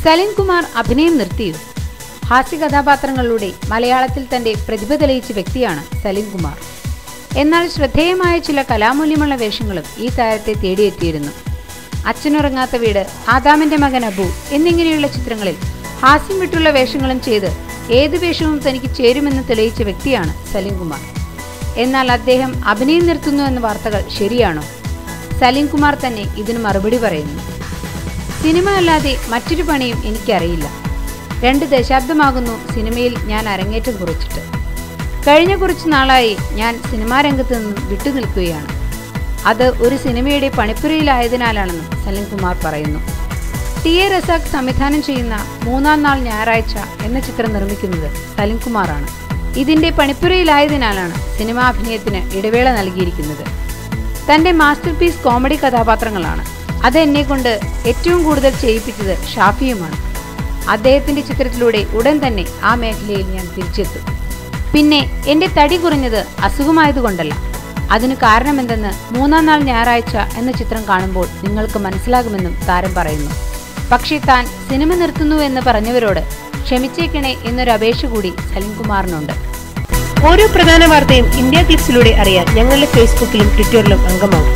സലിം കുമാർ അഭിനയം നിർത്തിയോ? ഹാസ്യ കഥാപാത്രങ്ങളിലൂടെ മലയാളത്തിൽ തന്റെ പ്രതിഭ തെളിയിച്ച വ്യക്തിയാണ് സലിം കുമാർ. എന്നാൽ ശ്രദ്ധേയമായ ചില കലാമൂല്യമുള്ള വേഷങ്ങളും ഈ താരത്തെ തേടിയെത്തിയിരുന്നു. അച്ഛനുറങ്ങാത്ത വീട്, ആദാമിന്റെ മകൻ അബു എന്നിങ്ങനെയുള്ള ചിത്രങ്ങളിൽ ഹാസ്യം വിട്ടുള്ള വേഷങ്ങളും ചെയ്ത് ഏത് വേഷവും തനിക്ക് ചേരുമെന്ന് തെളിയിച്ച വ്യക്തിയാണ് സലിം കുമാർ. എന്നാൽ അദ്ദേഹം അഭിനയം നിർത്തുന്നു എന്ന വാർത്തകൾ ശരിയാണോ? സലിം കുമാർ തന്നെ ഇതിന് മറുപടി പറയുന്നു. സിനിമ അല്ലാതെ മറ്റൊരു പണിയും എനിക്കറിയില്ല. 2 ദശാബ്ദമാകുന്നു സിനിമയിൽ ഞാൻ അരങ്ങേറ്റം കുറിച്ചിട്ട്. കഴിഞ്ഞ കുറച്ചു നാളായി ഞാൻ സിനിമാ രംഗത്ത് നിന്നും വിട്ടുനിൽക്കുകയാണ്. അത് ഒരു സിനിമയുടെ പണിപ്പുരയിലായതിനാലാണെന്നും സലിം കുമാർ പറയുന്നു. ടി എ റസാഖ് സംവിധാനം ചെയ്യുന്ന 3-ാം നാൾ ഞായറാഴ്ച എന്ന ചിത്രം നിർമ്മിക്കുന്നത് സലിം കുമാറാണ്. ഇതിന്റെ പണിപ്പുരയിലായതിനാലാണ് സിനിമാഭിനയത്തിന് ഇടവേള നൽകിയിരിക്കുന്നത്. തന്റെ മാസ്റ്റർ പീസ് കോമഡി കഥാപാത്രങ്ങളാണ്. അത് എന്നെ കൊണ്ട് ഏറ്റവും കൂടുതൽ ചെയ്യിപ്പിച്ചത് ഷാഫിയുമാണ്. അദ്ദേഹത്തിന്റെ ചിത്രത്തിലൂടെ ഉടൻ തന്നെ ആ മേഖലയിൽ ഞാൻ തിരിച്ചെത്തും. പിന്നെ എന്റെ തടി കുറഞ്ഞത് അസുഖമായതുകൊണ്ടല്ല. അതിന് കാരണമെന്തെന്ന് 3-ാം നാൾ ഞായറാഴ്ച എന്ന ചിത്രം കാണുമ്പോൾ നിങ്ങൾക്ക് മനസ്സിലാകുമെന്നും താരം പറയുന്നു. പക്ഷേ താൻ സിനിമ നിർത്തുന്നു എന്ന് പറഞ്ഞവരോട് ക്ഷമിച്ചേക്കണേ എന്നൊരു അപേക്ഷ കൂടി സലിം കുമാറിനുണ്ട്. ഓരോ പ്രധാന വാർത്തയും ഇന്ത്യ ക്ലിപ്സിലൂടെ അറിയാൻ ഞങ്ങളുടെ ഫേസ്ബുക്കിലും ട്വിറ്ററിലും അംഗമാകും.